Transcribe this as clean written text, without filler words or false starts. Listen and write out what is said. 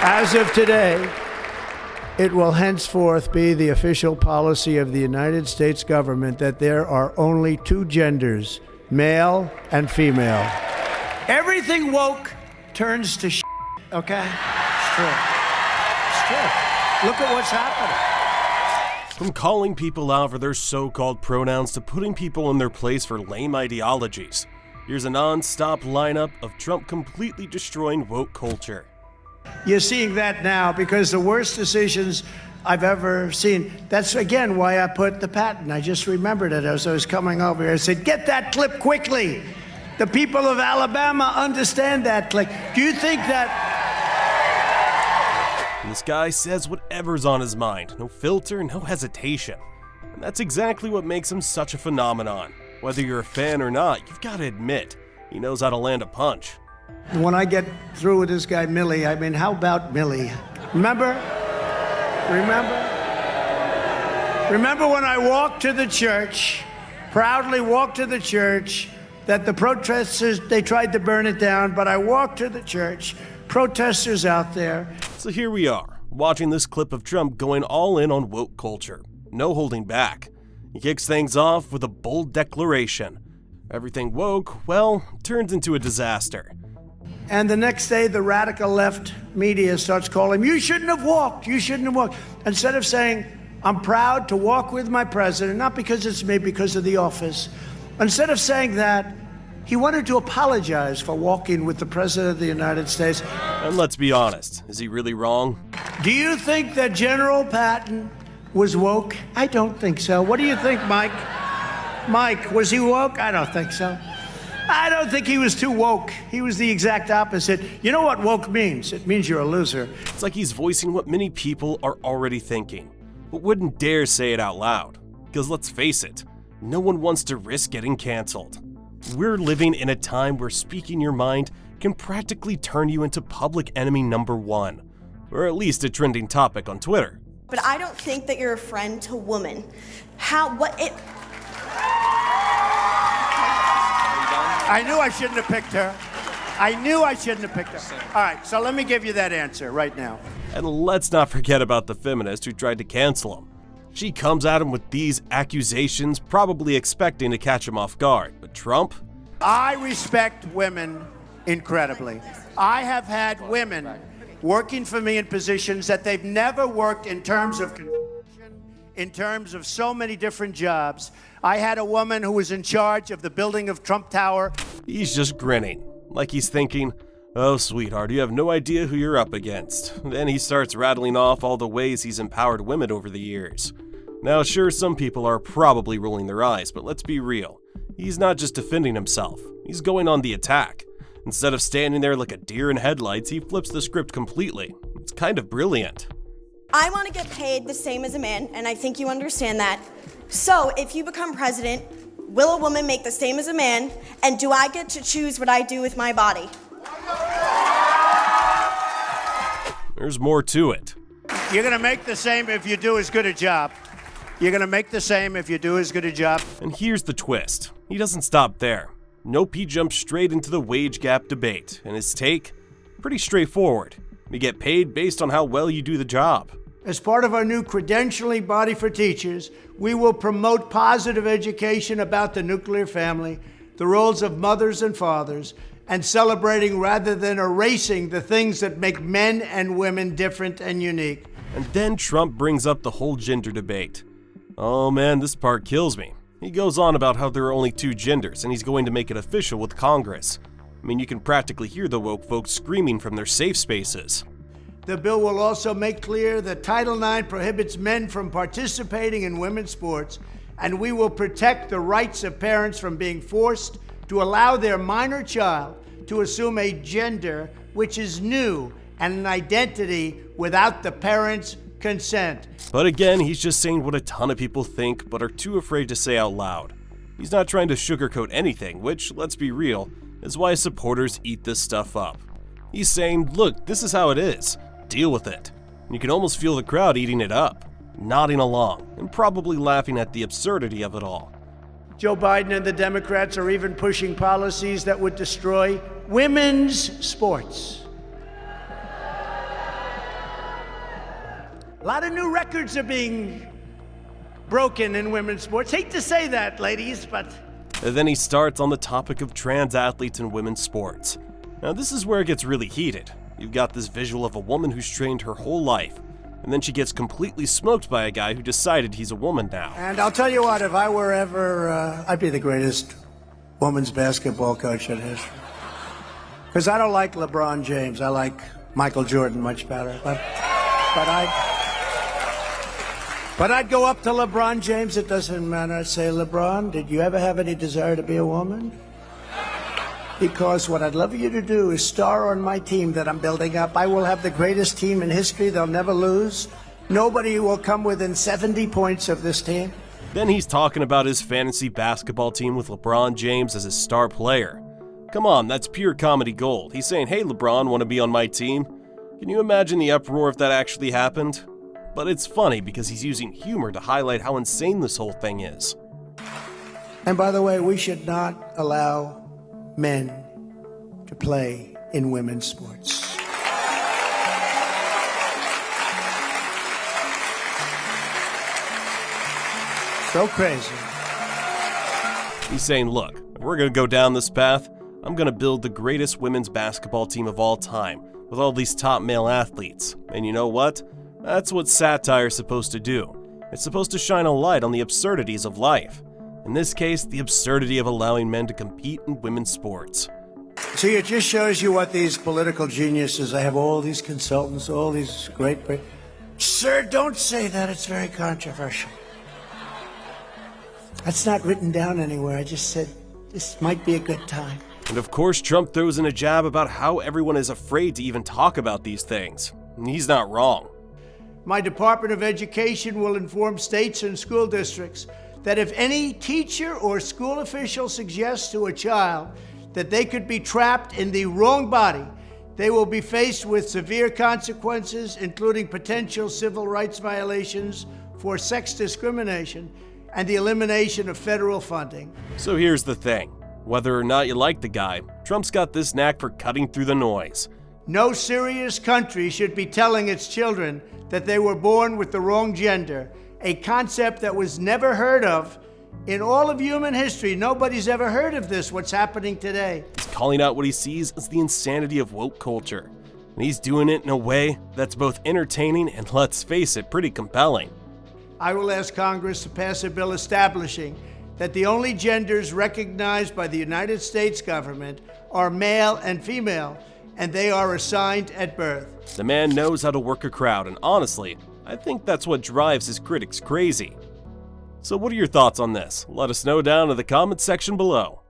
As of today, it will henceforth be the official policy of the United States government that there are only two genders, male and female. Everything woke turns to shit, okay? It's true. It's true. Look at what's happening. From calling people out for their so-called pronouns to putting people in their place for lame ideologies, here's a non-stop lineup of Trump completely destroying woke culture. You're seeing that now because the worst decisions I've ever seen. That's, again, why I put the patent. I just remembered it as I was coming over here. I said, get that clip quickly. The people of Alabama understand that clip. Do you think that... And this guy says whatever's on his mind. No filter, no hesitation. And that's exactly what makes him such a phenomenon. Whether you're a fan or not, you've got to admit, he knows how to land a punch. When I get through with this guy, Millie, I mean, how about Millie? Remember when I walked to the church, proudly walked to the church, that the protesters, they tried to burn it down, but I walked to the church, protesters out there. So here we are, watching this clip of Trump going all in on woke culture. No holding back. He kicks things off with a bold declaration. Everything woke, well, turns into a disaster. And the next day, the radical left media starts calling, you shouldn't have walked, you shouldn't have walked. Instead of saying, I'm proud to walk with my president, not because it's me, because of the office. Instead of saying that, he wanted to apologize for walking with the president of the United States. And let's be honest, is he really wrong? Do you think that General Patton was woke? I don't think so. What do you think, Mike? Mike, was he woke? I don't think so. I don't think he was too woke. He was the exact opposite. You know what woke means? It means you're a loser. It's like he's voicing what many people are already thinking, but wouldn't dare say it out loud. Because let's face it, no one wants to risk getting canceled. We're living in a time where speaking your mind can practically turn you into public enemy number one, or at least a trending topic on Twitter. But I don't think that you're a friend to women. I knew I shouldn't have picked her. I knew I shouldn't have picked her. All right, so let me give you that answer right now. And let's not forget about the feminist who tried to cancel him. She comes at him with these accusations, probably expecting to catch him off guard. But Trump? I respect women incredibly. I have had women working for me in positions that they've never worked in terms of construction, in terms of so many different jobs. I had a woman who was in charge of the building of Trump Tower. He's just grinning, like he's thinking, oh, sweetheart, you have no idea who you're up against. Then he starts rattling off all the ways he's empowered women over the years. Now, sure, some people are probably rolling their eyes, but let's be real. He's not just defending himself, he's going on the attack. Instead of standing there like a deer in headlights, he flips the script completely. It's kind of brilliant. I want to get paid the same as a man, and I think you understand that. So, if you become president, will a woman make the same as a man, and do I get to choose what I do with my body? There's more to it. You're going to make the same if you do as good a job. You're going to make the same if you do as good a job. And here's the twist. He doesn't stop there. Nope, he jumps straight into the wage gap debate, and his take? Pretty straightforward. You get paid based on how well you do the job. As part of our new credentialing body for teachers, we will promote positive education about the nuclear family, the roles of mothers and fathers, and celebrating rather than erasing the things that make men and women different and unique. And then Trump brings up the whole gender debate. Oh man, this part kills me. He goes on about how there are only two genders and he's going to make it official with Congress. I mean, you can practically hear the woke folks screaming from their safe spaces. The bill will also make clear that Title IX prohibits men from participating in women's sports, and we will protect the rights of parents from being forced to allow their minor child to assume a gender which is new and an identity without the parents' consent. But again, he's just saying what a ton of people think but are too afraid to say out loud. He's not trying to sugarcoat anything, which, let's be real, is why his supporters eat this stuff up. He's saying, look, this is how it is. Deal with it. And you can almost feel the crowd eating it up, nodding along, and probably laughing at the absurdity of it all. Joe Biden and the Democrats are even pushing policies that would destroy women's sports. A lot of new records are being broken in women's sports. Hate to say that, ladies, but... And then he starts on the topic of trans athletes in women's sports. Now this is where it gets really heated. You've got this visual of a woman who's trained her whole life, and then she gets completely smoked by a guy who decided he's a woman now. And I'll tell you what, if I were ever, I'd be the greatest women's basketball coach in history. Because I don't like LeBron James. I like Michael Jordan much better. But I'd go up to LeBron James. It doesn't matter. I'd say, LeBron, did you ever have any desire to be a woman? Because what I'd love you to do is star on my team that I'm building up. I will have the greatest team in history. They'll never lose. Nobody will come within 70 points of this team. Then he's talking about his fantasy basketball team with LeBron James as his star player. Come on, that's pure comedy gold. He's saying, hey LeBron, want to be on my team? Can you imagine the uproar if that actually happened? But it's funny because he's using humor to highlight how insane this whole thing is. And by the way, we should not allow men to play in women's sports. So crazy. He's saying, look, if we're going to go down this path, I'm going to build the greatest women's basketball team of all time with all these top male athletes. And you know what? That's what satire's supposed to do. It's supposed to shine a light on the absurdities of life. In this case, the absurdity of allowing men to compete in women's sports. See, it just shows you what these political geniuses, I have all these consultants, all these great... Sir, don't say that. It's very controversial. That's not written down anywhere. I just said this might be a good time. And of course, Trump throws in a jab about how everyone is afraid to even talk about these things. And he's not wrong. My Department of Education will inform states and school districts that if any teacher or school official suggests to a child that they could be trapped in the wrong body, they will be faced with severe consequences, including potential civil rights violations for sex discrimination and the elimination of federal funding. So here's the thing. Whether or not you like the guy, Trump's got this knack for cutting through the noise. No serious country should be telling its children that they were born with the wrong gender, a concept that was never heard of in all of human history. Nobody's ever heard of this, what's happening today. He's calling out what he sees as the insanity of woke culture. And he's doing it in a way that's both entertaining and, let's face it, pretty compelling. I will ask Congress to pass a bill establishing that the only genders recognized by the United States government are male and female, and they are assigned at birth. The man knows how to work a crowd, and honestly, I think that's what drives his critics crazy. So what are your thoughts on this? Let us know down in the comments section below.